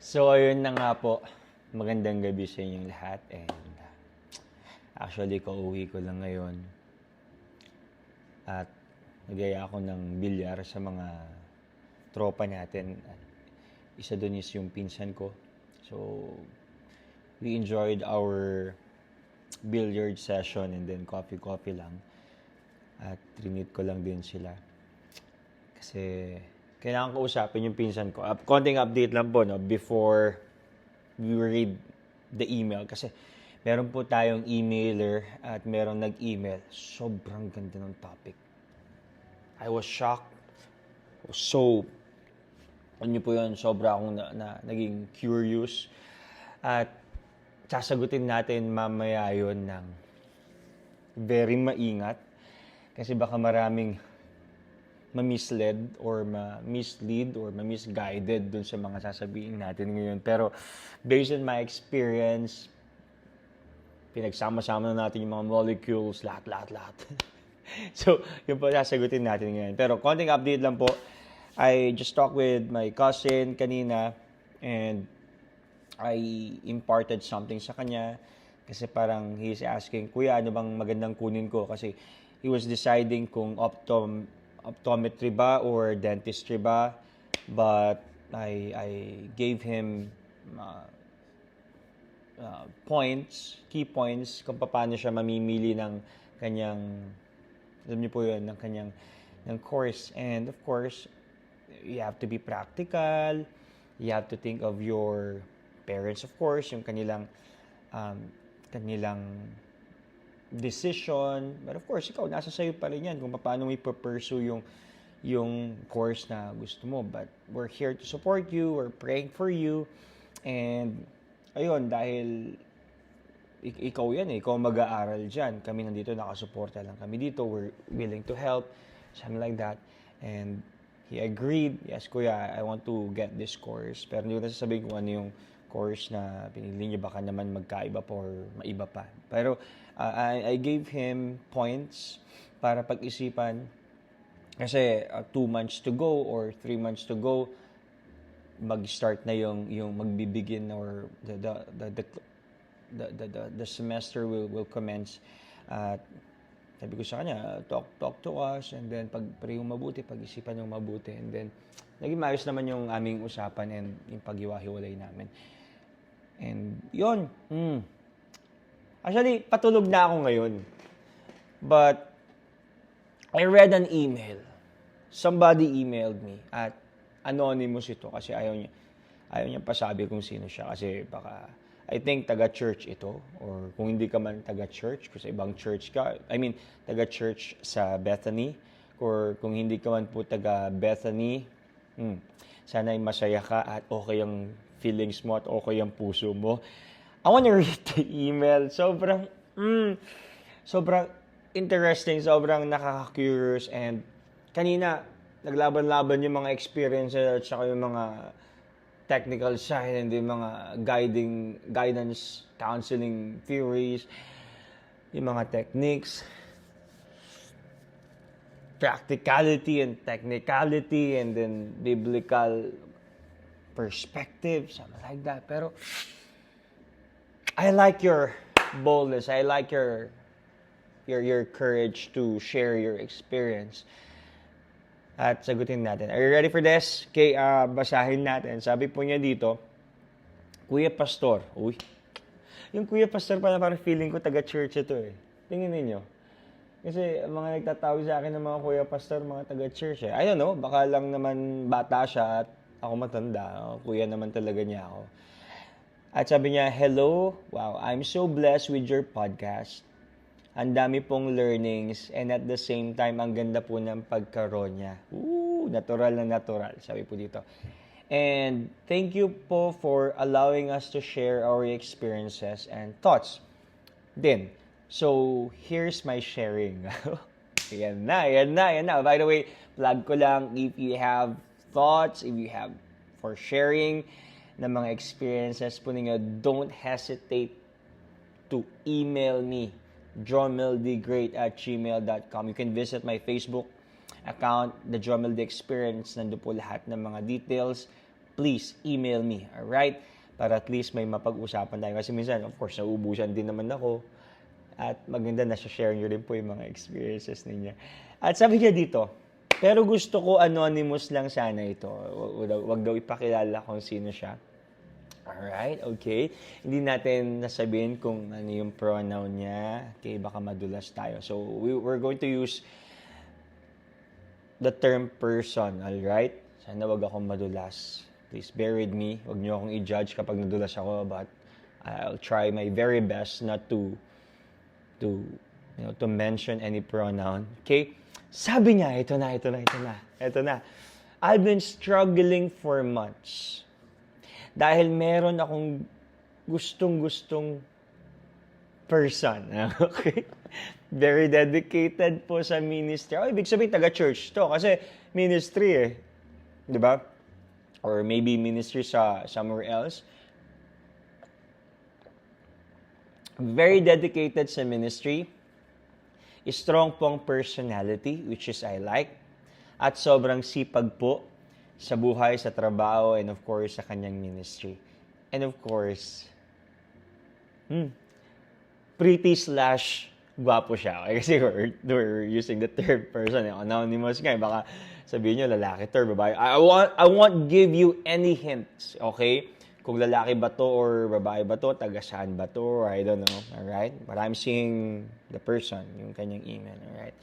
So, ayun na nga po. Magandang gabi sa inyong lahat. And actually, kauwi ko lang ngayon. At nagaya ako ng bilyar sa mga tropa natin. At isa dun is yung pinsan ko. So, we enjoyed our billiard session and then coffee lang. At trinit ko lang din sila. Kasi kailangan ko usapin yung pinsan ko. Konting update lang po, no? Before we read the email. Kasi meron po tayong emailer at meron nag-email. Sobrang ganda ng topic. I was shocked. So, ano niyo po yun, sobra akong naging curious. At sasagutin natin mamaya yun ng very maingat. Kasi baka maraming ma-misled or ma-mislead or ma-misguided dun sa mga sasabihin natin ngayon. Pero based on my experience, pinagsama-sama na natin yung mga molecules, lahat. So, yun po sasagutin natin ngayon. Pero konting update lang po. I just talked with my cousin kanina and I imparted something sa kanya kasi parang he's asking, Kuya, ano bang magandang kunin ko? Kasi he was deciding kung optometry ba or dentistry ba, but I gave him key points kung paano siya mamimili ng kanyang, alam niyo po yun, ng course. And of course, you have to be practical, you have to think of your parents, of course, yung kanilang decision. But of course, ikaw, nasa sayo pa rin yan kung paano mo i-pursue yung course na gusto mo. But we're here to support you, we're praying for you. And ayun, dahil ikaw yan ikaw mag-aaral dyan. Kami nandito, nakasuporta lang kami dito. We're willing to help, something like that. And he agreed, yes kuya, I want to get this course. Pero hindi ko nasasabihin kung ano yung course na pinili niya, baka naman magkaiba pa or maiba pa. Pero I gave him points para pag-isipan kasi 2 months to go or 3 months to go, mag-start na yung magbibigin or the semester will commence. At sabi ko sa kanya, talk to us, and then pag-pray yung mabuti, pag-isipan yung mabuti, and then naging maayos naman yung aming usapan and yung paghiwa-hiwalay namin. And yun, actually, patulog na ako ngayon. But I read an email. Somebody emailed me at anonymous ito kasi ayaw niya pasabi kung sino siya kasi baka I think taga-church ito, or kung hindi ka man taga-church, kung sa ibang church ka, taga-church sa Bethany, or kung hindi ka man po taga-Bethany, sana'y masaya ka at okay ang feelings mo at okay ang puso mo. I want to read the email. Sobrang interesting, sobrang nakaka-curious, and kanina, naglaban-laban yung mga experiences at saka yung mga technical side and yung mga guidance, counseling theories, yung mga techniques, practicality and technicality, and then biblical perspective, something like that. Pero I like your boldness. I like your courage to share your experience. At sagutin natin. Are you ready for this? Okay, basahin natin. Sabi po niya dito, Kuya Pastor. Uy. Yung Kuya Pastor pala, parang feeling ko taga-church ito eh. Tingin ninyo. Kasi mga nagtatawag sa akin ng mga Kuya Pastor, mga taga-church eh. I don't know, baka lang naman bata siya at ako matanda. Kuya naman talaga niya ako. At sabi niya, hello, wow, I'm so blessed with your podcast. Ang dami pong learnings and at the same time, ang ganda po ng pagkaroon niya. Natural na natural, sabi po dito. And thank you po for allowing us to share our experiences and thoughts. Then, so here's my sharing. Yan na. By the way, plug ko lang, if you have thoughts, if you have for sharing ng mga experiences po ninyo, don't hesitate to email me, jomelthegreat@gmail.com. You can visit my Facebook account, The Jomel The Experience. Nandun po lahat ng mga details please email me, alright? Para at least may mapag-usapan tayo. Kasi minsan, of course, nauubusan din naman ako. At maganda na share nyo rin po yung mga experiences ninyo. At sabi niya dito, pero gusto ko anonymous lang sana ito. Wag daw ipakilala kung sino siya. Alright, okay. Hindi natin nasabihin kung ano yung pronoun niya. Okay, baka madulas tayo. So, we're going to use the term person, alright? Sana wag akong madulas. Please bear with me. Wag niyo akong i-judge kapag nadulas ako, but I'll try my very best not to mention any pronoun. Okay? Sabi niya, ito na. I've been struggling for months. Dahil meron akong gustong person. Okay? Very dedicated po sa ministry. Oh, ibig sabihin, taga-church to. Kasi ministry eh. Di ba? Or maybe ministry sa somewhere else. Very dedicated sa ministry. Strong pong personality, which is I like. At sobrang sipag po sa buhay, sa trabaho, and of course, sa kanyang ministry. And of course, pretty/gwapo siya. Okay? Kasi we're using the third person. Anonymous nga. Baka sabihin nyo, lalaki to or babae. I won't give you any hints. Okay? Kung lalaki ba to or babae ba to, taga saan ba to, or I don't know. Alright? But I'm seeing the person, yung kanyang email. Alright?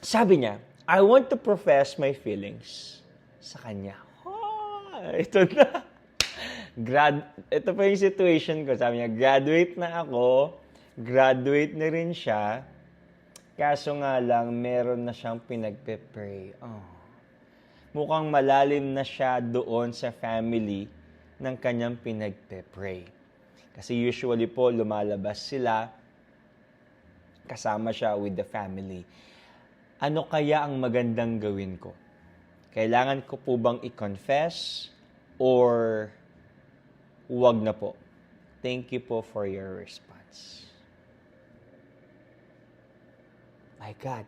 Sabi niya, I want to profess my feelings sa kanya. Ito na. Ito pa yung situation ko. Sabi niya, graduate na ako. Graduate na rin siya. Kaso nga lang, meron na siyang pinagpe-pray. Mukhang malalim na siya doon sa family ng kanyang pinagpe-pray. Kasi usually po, lumalabas sila, kasama siya with the family. Ano kaya ang magandang gawin ko? Kailangan ko po bang i-confess or wag na po? Thank you po for your response. My God.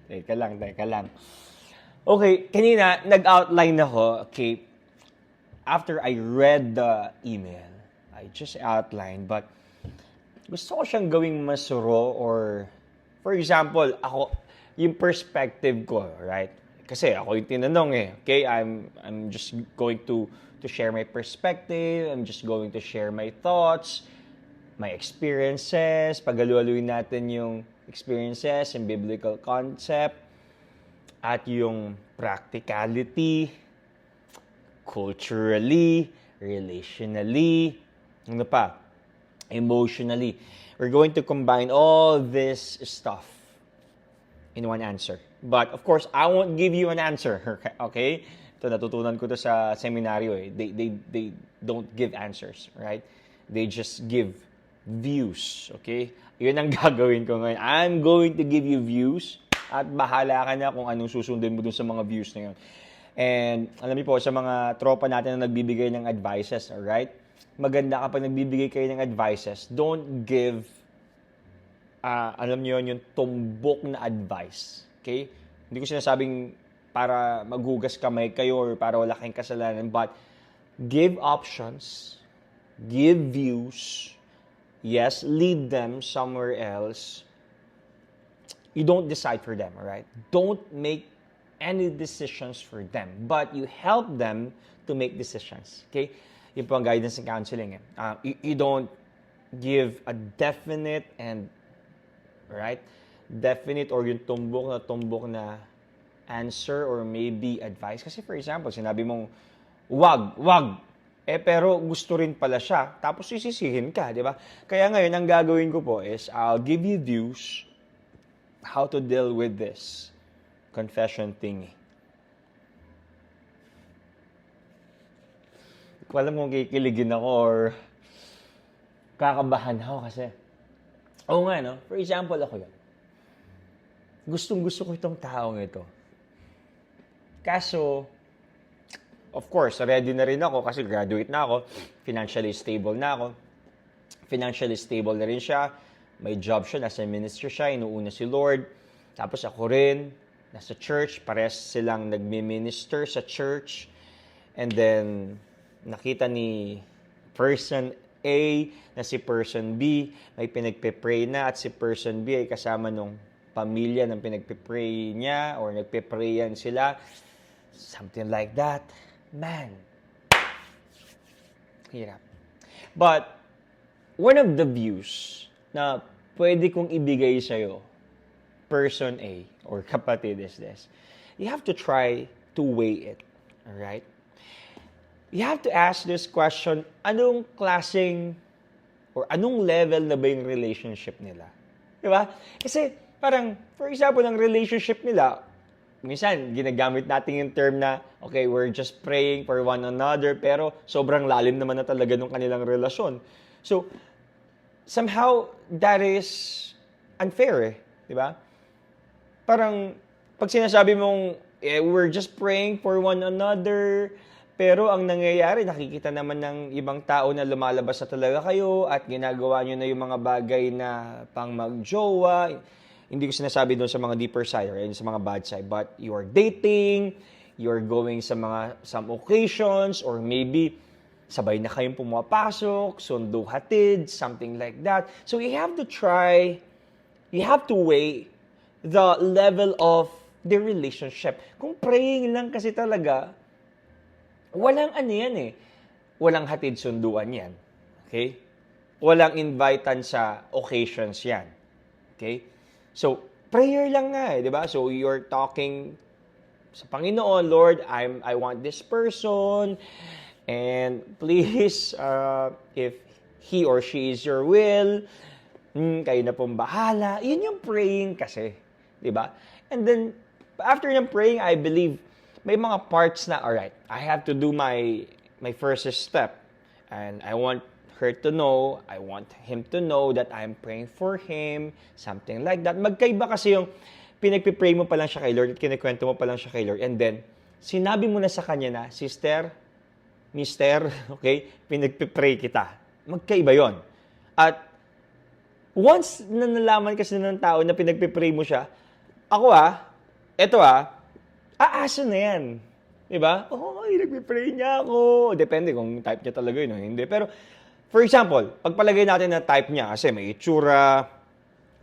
Teka lang. Okay, kanina nag-outline ako. Okay, after I read the email, I just outlined, but gusto ko siyang gawing masuro or for example, ako, yung perspective ko, right? Kasi ako yung tinanong eh. Okay, I'm just going to share my perspective. I'm just going to share my thoughts, my experiences. Pagalualuin natin yung experiences and biblical concept at yung practicality, culturally, relationally, ano pa, emotionally. We're going to combine all this stuff in one answer. But, of course, I won't give you an answer. Okay? Ito, natutunan ko to sa seminaryo eh. They don't give answers, right? They just give views. Okay? Yun ang gagawin ko ngayon. I'm going to give you views at bahala ka na kung anong susundin mo dun sa mga views na yun. And, alam niyo po, sa mga tropa natin na nagbibigay ng advices, alright? Maganda kapag nagbibigay kayo ng advices, don't give, alam niyo yung tumbok na advice. Okay? Hindi ko sinasabing para maghugas kamay kayo or para wala kayong kasalanan, but give options, give views, yes, lead them somewhere else. You don't decide for them, alright? Don't make any decisions for them, but you help them to make decisions. Okay? Yun po ang guidance and counseling. You don't give a definite and, right? Definite or yung tumbok na answer or maybe advice. Kasi for example, sinabi mong, wag. Pero gusto rin pala siya. Tapos sisisihin ka, di ba? Kaya ngayon, ang gagawin ko po is, I'll give you views how to deal with this confession thingy. Hindi ko alam kung kikiligin ako or kakabahan ako kasi. Oo nga, no? For example, ako yun. Gustong-gusto ko itong taong ito. Kaso, of course, ready na rin ako kasi graduate na ako. Financially stable na ako. Financially stable na rin siya. May job siya, nasa ministry siya, inuuna si Lord. Tapos ako rin, nasa church, pares silang nagmi-minister sa church, and then nakita ni person A na si person B may pinagpe-pray na, at si person B ay kasama nung pamilya ng pinagpe-pray niya or nagpe-prayan sila, something like that. Man, hirap. But one of the views na pwede kong ibigay sa'yo, person A or kapatid, is this: you have to try to weigh it. Alright? You have to ask this question: anong klaseng or anong level na ba yung relationship nila? Diba? Kasi parang, for example, ang relationship nila, minsan ginagamit natin yung term na, okay, we're just praying for one another, pero sobrang lalim naman na talaga ng kanilang relasyon. So, somehow, that is unfair, diba? Parang, pag sinasabi mong, we're just praying for one another, pero ang nangyayari, nakikita naman ng ibang tao na lumalabas na talaga kayo at ginagawa nyo na yung mga bagay na pang magjowa. Hindi ko sinasabi doon sa mga deeper side or sa mga bad side, but you're dating, you're going sa some occasions, or maybe sabay na kayong pumapasok, sundo hatid, something like that. So you have to try, you have to weigh the level of the relationship. Kung praying lang kasi talaga, walang ano yan eh. Walang hatid sunduan yan. Okay? Walang invitan sa occasions yan. Okay? So, prayer lang nga eh, di ba? So, you're talking sa Panginoon, Lord, I want this person, and please, if he or she is your will, kayo na pong bahala. Yun yung praying kasi, di ba? And then, after ng praying, I believe, may mga parts na, alright, I have to do my first step, and I want her to know, I want him to know that I'm praying for him, something like that. Magkaiba kasi yung pinagpipray mo pa lang siya kay Lord at kinikwento mo pa lang siya kay Lord, and then, sinabi mo na sa kanya na, sister, mister, okay, pinagpipray kita. Magkaiba yon. At once na nalaman kasi ng tao na pinagpipray mo siya, ako aasa na yan. Diba? Nagpipray niya ako. Depende kung type niya talaga yun o hindi. Pero, for example, pagpalagay natin na type niya, kasi may itsura,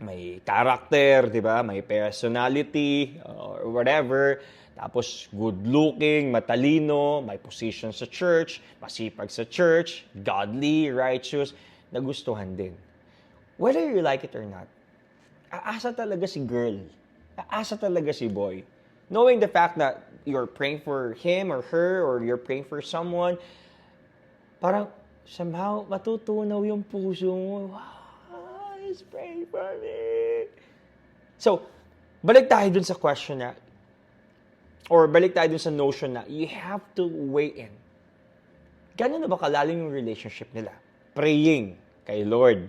may character, di ba? May personality, or whatever. Tapos, good-looking, matalino, may position sa church, masipag sa church, godly, righteous, nagustuhan din. Whether you like it or not, aasa talaga si girl. Aasa talaga si boy. Knowing the fact that you're praying for him or her, or you're praying for someone, parang, somehow, matutunaw yung puso mo. Wow, he's praying for me. So, balik tayo dun sa question na, or balik tayo dun sa notion na, you have to weigh in. Gano'n na ba kalalim yung relationship nila? Praying kay Lord.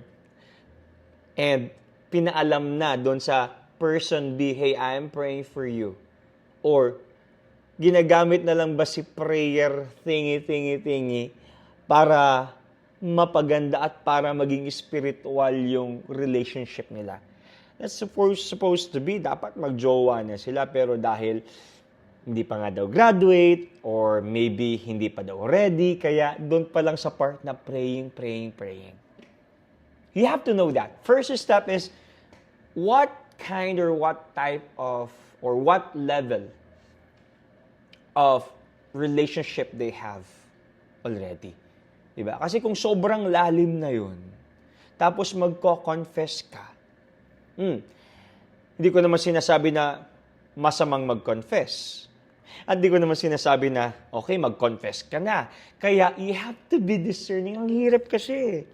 And, pinaalam na dun sa person B, hey, I'm praying for you. Or, ginagamit na lang ba si prayer thingy para mapaganda at para maging spiritual yung relationship nila. That's supposed to be, dapat magjowa na sila, pero dahil hindi pa nga daw graduate, or maybe hindi pa daw ready, kaya doon pa lang sa part na praying. You have to know that. First step is, what kind or what type of, or what level of relationship they have already. Diba? Kasi kung sobrang lalim na yun, tapos magko-confess ka, hindi ko naman sinasabi na masamang mag-confess. At hindi ko naman sinasabi na, okay, mag-confess ka na. Kaya, you have to be discerning. Ang hirap kasi.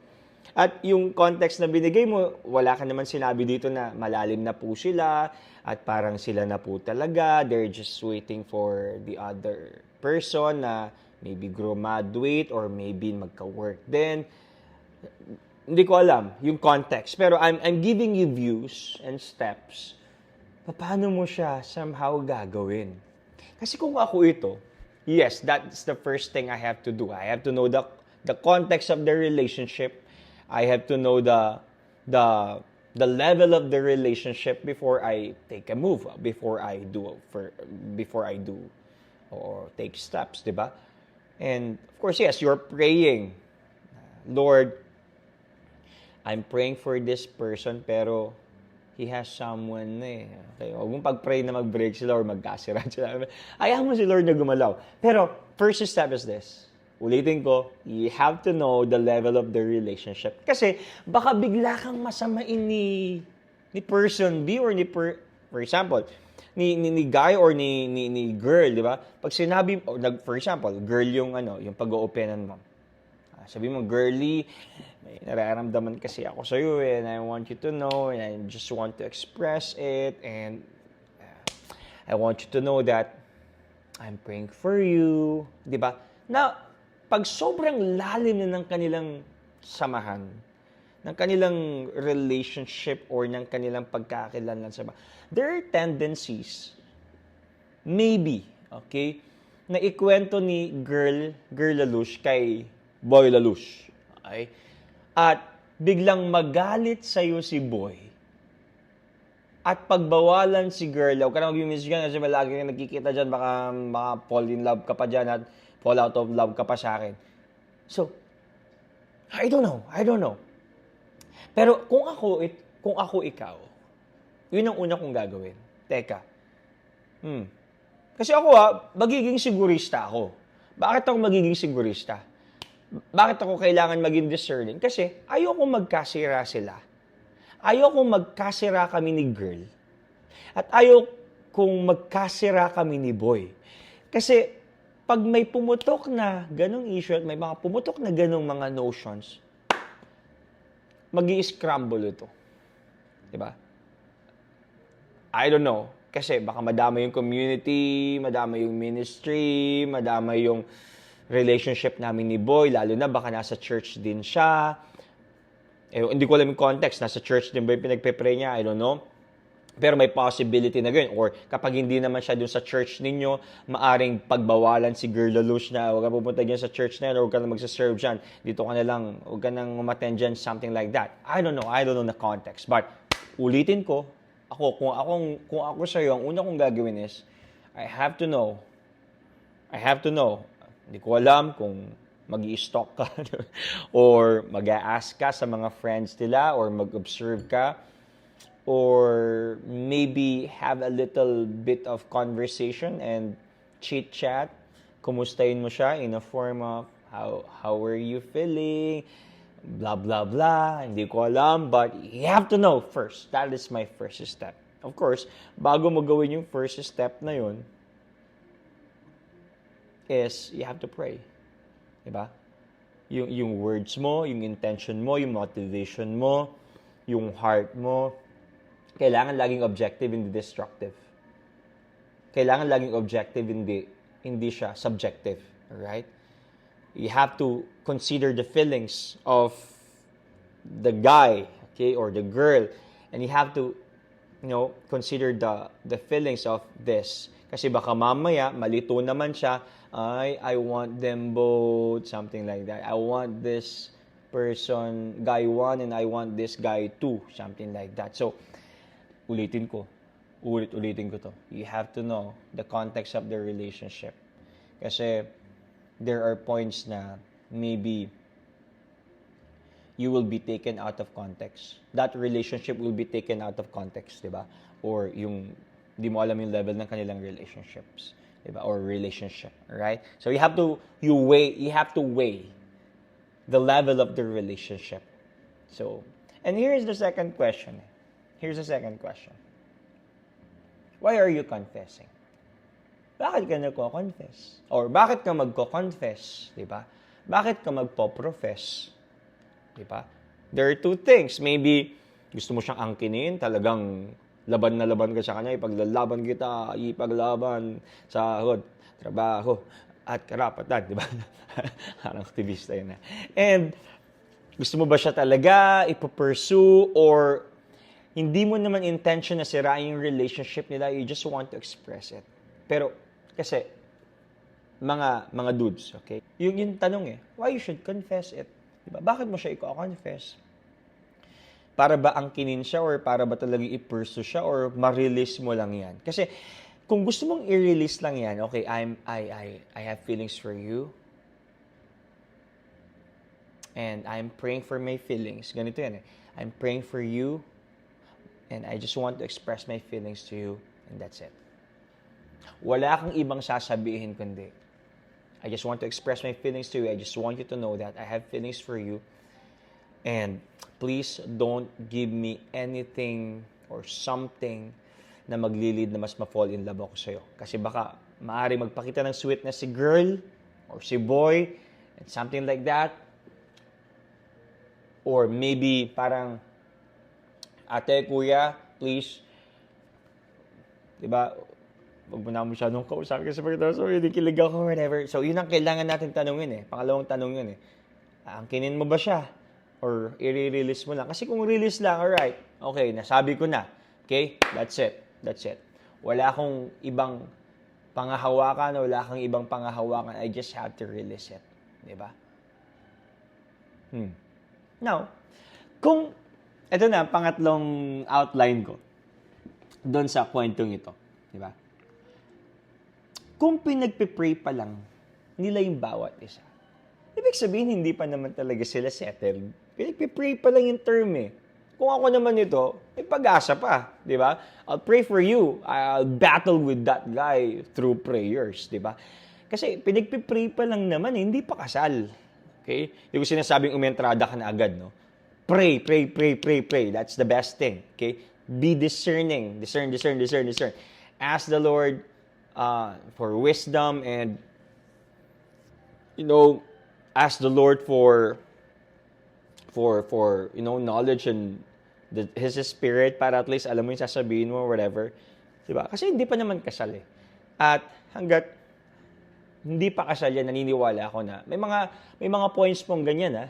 At yung context na binigay mo, wala ka naman sinabi dito na malalim na po sila, at parang sila na po talaga, they're just waiting for the other person na maybe graduate or maybe magka-work din. Hindi ko alam yung context. Pero I'm giving you views and steps. Paano mo siya somehow gagawin? Kasi kung ako ito, yes, that's the first thing I have to do. I have to know the context of the relationship. I have to know the the level of the relationship before I take a move, before I do or take steps, di ba? And of course, yes, you're praying, Lord, I'm praying for this person pero he has someone na eh. Okay, huwag mong pag-pray na mag-break sila or magkasira sila. Ayaw mo si Lord na gumalaw. Pero first step is this. Ulitin ko, you have to know the level of the relationship. Kasi baka bigla kang masamain ni person B or for example, ni guy or ni girl, di ba? Pag sinabi, for example, girl yung pag-oopenan mo. Sabi mo, girly, may nararamdaman kasi ako sa iyo and I want you to know and I just want to express it and I want you to know that I'm praying for you, di ba? Now, pag sobrang lalim na ng kanilang samahan, ng kanilang relationship or ng kanilang pagkakakilanlan sa there are tendencies, maybe, okay, na ikwento ni girl Lalush kay boy Lalush. Okay? At biglang magalit sa'yo si boy. At pagbawalan si girl, huwag ka na mag-miss dyan kasi malagi na nagkikita dyan, baka fall in love ka pa dyan at fall out of love ka pa sa akin. So, I don't know. Pero kung ako ikaw, yun ang una kong gagawin. Teka. Kasi ako magiging sigurista ako. Bakit ako magiging sigurista? Bakit ako kailangan maging discerning? Kasi ayoko magkasira sila. Ayoko magkasira kami ni girl. At ayokong magkasira kami ni boy. Kasi pag may pumutok na ganong issue at may mga pumutok na ganong mga notions, magi-scramble ito. Diba? I don't know. Kasi baka madama yung community, madama yung ministry, madama yung relationship namin ni boy, lalo na baka nasa church din siya. Hindi ko alam yung context. Nasa church din ba yung pinagpe-pray niya? I don't know. Pero may possibility na gano'n. Or kapag hindi naman siya dun sa church ninyo, maaring pagbawalan si Girl Lalush na huwag ka pupunta dyan sa church na yun or huwag ka na magsaserve dyan. Dito ka na lang, huwag ka nang umattend dyan, something like that. I don't know the context. But ulitin ko, kung ako sa'yo, ang una kong gagawin is, I have to know. Hindi ko alam kung mag-i-stalk ka or mag-a-ask ka sa mga friends nila or mag-observe ka or maybe have a little bit of conversation and chit-chat. Kumustahin mo siya in a form of how are you feeling? Blah, blah, blah. Hindi ko alam, but you have to know first. That is my first step. Of course, bago mo gawin yung first step na yun, is you have to pray. Diba? Yung words mo, yung intention mo, yung motivation mo, yung heart mo, kailangan laging objective, hindi destructive. Kailangan laging objective, hindi siya subjective. Alright? You have to consider the feelings of the guy, okay, or the girl, and you have to, consider the feelings of this. Kasi baka mamaya, malito naman siya, I want them both, something like that. I want this person, guy 1, and I want this guy 2, something like that. So, ulitin ko to. You have to know the context of the relationship. Kasi, there are points na maybe you will be taken out of context. That relationship will be taken out of context, di ba? Or di mo alam yung level ng kanilang relationships, di ba? Or relationship, right? So you have to weigh the level of the relationship. So, and here's the second question. Why are you confessing? Bakit ka nagko-confess? Or bakit ka magko-confess? Diba? Bakit ka magpo-profess? Diba? There are two things. Maybe gusto mo siyang angkinin, talagang laban na laban ka sa kanya, ipaglalaban kita, ipaglaban sa trabaho, at karapatan. Diba? Parang aktivista yun. And gusto mo ba siya talaga ipupursue or hindi mo naman intention na sirain yung relationship nila, you just want to express it. Pero, kasi, mga dudes, okay? Yung tanong why you should confess it? Diba? Bakit mo siya i-confess? Para ba angkinin siya or para ba talagang i-pursue siya or ma-release mo lang yan? Kasi kung gusto mong i-release lang yan, okay, I have feelings for you and I'm praying for my feelings. Ganito yan eh. I'm praying for you and I just want to express my feelings to you and that's it. Wala kang ibang sasabihin kundi I just want to express my feelings to you. I just want you to know that I have feelings for you. And please don't give me anything or something na maglilid na mas ma-fall in love ako sa'yo. Kasi baka maaari magpakita ng sweetness si girl or si boy and something like that. Or maybe parang, ate, kuya, please, diba, wag mo na masyadong kausapin kasi pagkatapos, so, hindi kilig ako, whatever. So, yun ang kailangan natin tanungin eh. Pangalawang tanong yun eh. Angkinin mo ba siya? Or i-release mo lang. Kasi kung release lang, alright, okay, nasabi ko na. Okay? That's it. That's it. Wala akong ibang pangahawakan, wala akong ibang pangahawakan. I just have to release it. Diba? Now, kung, ito na, pangatlong outline ko doon sa kwentong ito. Diba? Kung pinagpipray pa lang nila yung bawat isa, ibig sabihin, hindi pa naman talaga sila settled. Pinagpipray pa lang yung term eh. Kung ako naman ito, may pag-asa pa, di ba? I'll pray for you. I'll battle with that guy through prayers, di ba? Kasi pinagpipray pa lang naman, hindi pa kasal. Okay? Hindi ko sinasabing umentrada ka na agad, no? Pray, pray, pray, pray, pray. That's the best thing. Okay? Be discerning. Discern. Ask the Lord for wisdom and, ask the Lord for knowledge and His Spirit para at least alam mo yung sasabihin mo or whatever. Diba? Kasi hindi pa naman kasal eh. At hanggat hindi pa kasal yan, naniniwala ako na may mga points pong ganyan ha?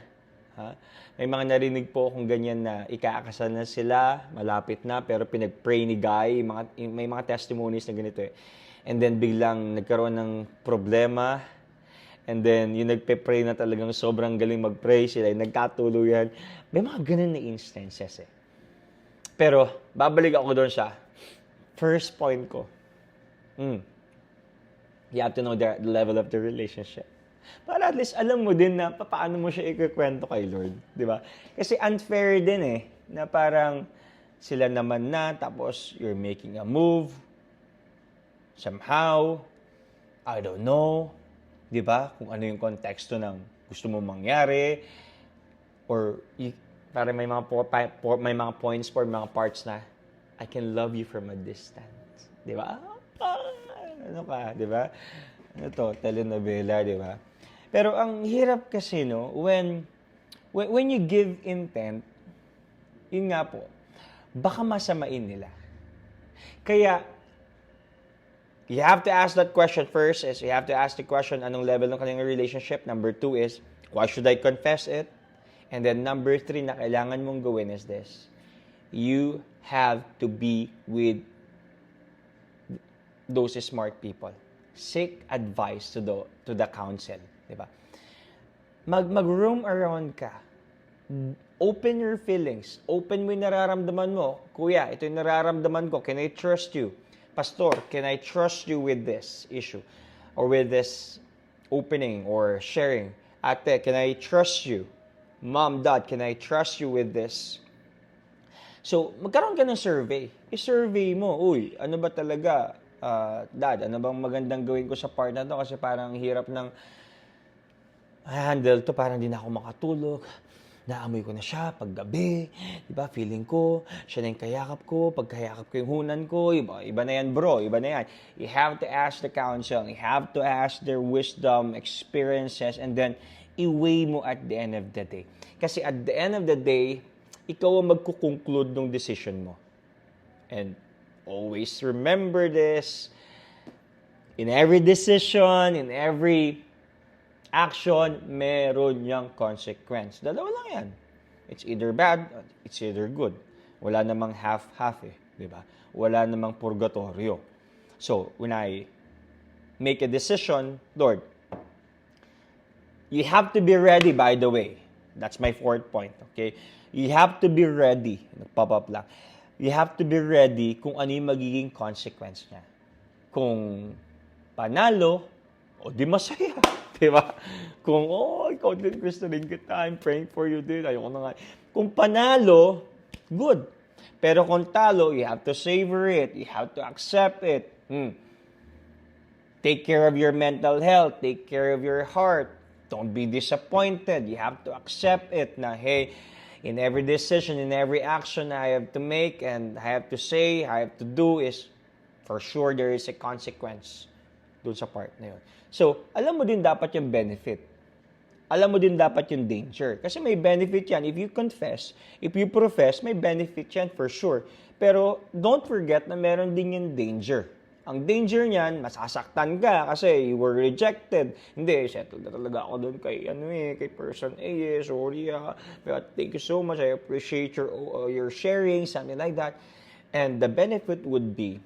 May mga narinig po kung ganyan na ikakasal na sila, malapit na, pero pinag-pray ni Guy, may mga testimonies na ganito eh. And then biglang nagkaroon ng problema. And then, yung nagpe-pray na talagang sobrang galing mag-pray sila, yung nagkatuluyan. May mga ganun na instances eh. Pero, babalik ako doon sa first point ko. You have to know the level of the relationship. Para at least alam mo din na paano mo siya ikukwento kay Lord. Di ba? Kasi unfair din eh, na parang sila naman na, tapos you're making a move. Somehow, I don't know. Di ba? Kung ano yung konteksto ng gusto mo mangyari. Or, para may mga points for mga parts na, I can love you from a distance. Di ba? Ano ka? Di ba? Ano to? Telenovela, di ba? Pero ang hirap kasi, no? When you give intent, yun nga po, baka masamain nila. Kaya, you have to ask that question first. You have to ask the question, anong level ng kanilang relationship? Number 2 is, why should I confess it? And then number 3 na kailangan mong gawin is this. You have to be with those smart people. Seek advice to the counsel. Diba? Mag-roam around ka. Open your feelings. Open mo yung nararamdaman mo. Kuya, ito yung nararamdaman ko. Can I trust you? Pastor, can I trust you with this issue? Or with this opening or sharing? Ate, can I trust you? Mom, Dad, can I trust you with this? So, magkaroon ka ng survey. I-survey mo, uy, ano ba talaga, Dad, ano bang magandang gawin ko sa part na to? Kasi parang hirap ng handle to, parang di na ako makatulog. Naamoy ko na siya paggabi, di ba? Feeling ko, siya na yung kayakap ko, pagkayakap ko yung hunan ko, iba na yan bro, iba na yan. You have to ask the counsel, you have to ask their wisdom, experiences, and then i-weigh mo at the end of the day. Kasi at the end of the day, ikaw ang magkukonclude ng decision mo. And always remember this, in every decision, in every action, meron niyang consequence. Dalawa lang yan. It's either bad, it's either good. Wala namang half-half eh. Diba? Wala namang purgatorio. So, when I make a decision, Lord, you have to be ready, by the way. That's my fourth point, okay? You have to be ready. Pop up lang. You have to be ready kung ano yung magiging consequence niya. Kung panalo, o di masaya. Diba? Kung, ikaw din, gusto din kita. I'm praying for you din. Ayoko na nga. Kung panalo, good. Pero kung talo, you have to savor it. You have to accept it. Take care of your mental health. Take care of your heart. Don't be disappointed. You have to accept it na, hey, in every decision, in every action I have to make and I have to say, I have to do is, for sure, there is a consequence dun sa part na yun. So, alam mo din dapat yung benefit. Alam mo din dapat yung danger. Kasi may benefit yan. If you confess, if you profess, may benefit yan for sure. Pero, don't forget na meron din yung danger. Ang danger niyan, masasaktan ka kasi you were rejected. Hindi, settle na talaga ako doon kay person A, sorry but thank you so much, I appreciate your sharing, something like that. And the benefit would be,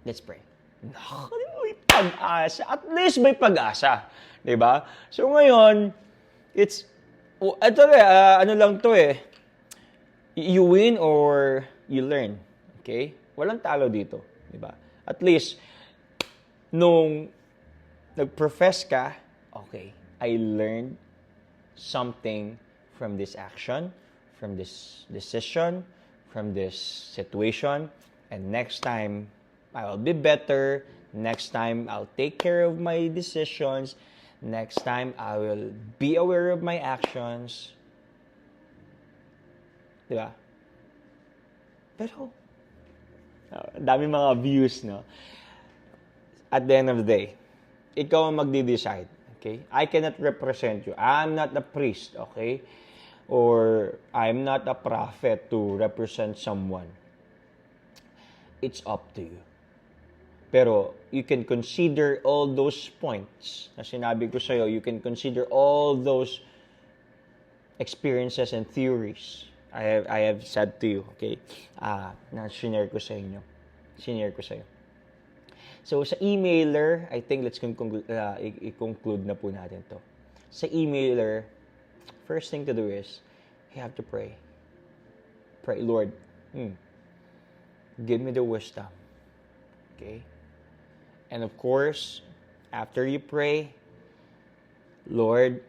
let's pray. May pag-asa. At least may pag-asa. Diba? So ngayon, ano lang to you win or you learn. Okay? Walang talo dito. Diba? At least, nung nag-profess ka, okay, I learned something from this action, from this decision, from this situation, and next time, I will be better. Next time, I'll take care of my decisions. Next time, I will be aware of my actions. Diba? Pero, dami mga views, no? At the end of the day, ikaw ang magde-decide, okay? I cannot represent you. I'm not a priest, okay? Or I'm not a prophet to represent someone. It's up to you. Pero you can consider all those points na sinabi ko sa'yo. You can consider all those experiences and theories I have said to you, okay? Na shinare ko sa inyo. Shinare ko sa iyo. So, sa emailer, I think let's i-conclude na po natin to. Sa emailer, first thing to do is, you have to pray. Pray, Lord, give me the wisdom. Okay? And of course, after you pray, Lord,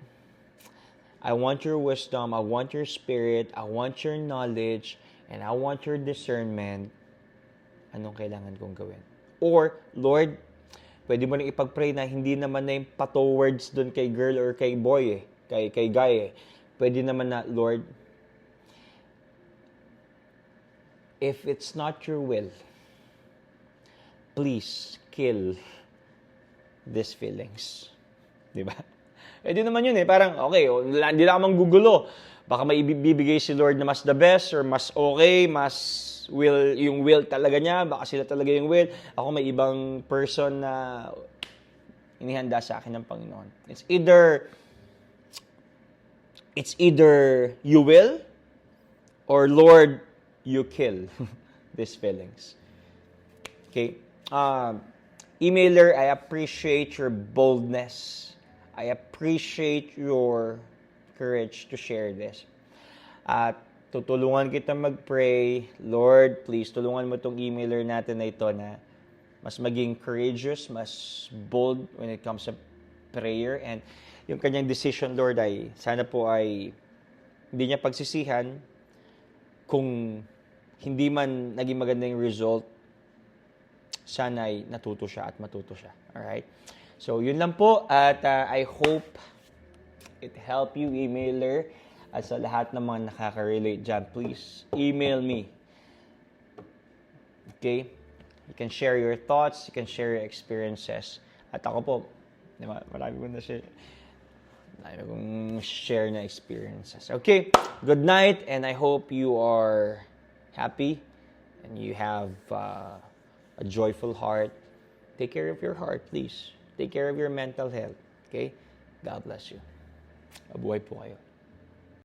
I want your wisdom, I want your spirit, I want your knowledge, and I want your discernment. Anong kailangan kong gawin? Or, Lord, pwede mo nang ipag-pray na hindi naman na yung pato words dun kay girl or kay boy kay guy Pwede naman na, Lord, if it's not your will, please kill these feelings. Diba? Eh di naman yun parang, okay, hindi na ka manggugulo. Baka may ibibigay si Lord na mas the best or mas okay, mas yung will talaga niya, baka sila talaga yung will. Ako may ibang person na inihanda sa akin ng Panginoon. It's either you will or Lord, you kill these feelings. Okay? Emailer, I appreciate your boldness. I appreciate your courage to share this. At tutulungan kita mag-pray. Lord, please, tulungan mo itong emailer natin na ito na mas maging courageous, mas bold when it comes to prayer. And yung kanyang decision, Lord, ay sana po ay hindi niya pagsisihan kung hindi man naging maganda yung result, sana ay natuto siya at matuto siya. Alright? So, yun lang po. At I hope it help you, emailer. At sa lahat ng mga nakaka-relate dyan, please email me. Okay? You can share your thoughts. You can share your experiences. At ako po, diba, marami kong share na experiences. Okay? Good night, and I hope you are happy and you have a joyful heart. Take care of your heart, please. Take care of your mental health. Okay? God bless you. Mabuhay po kayo.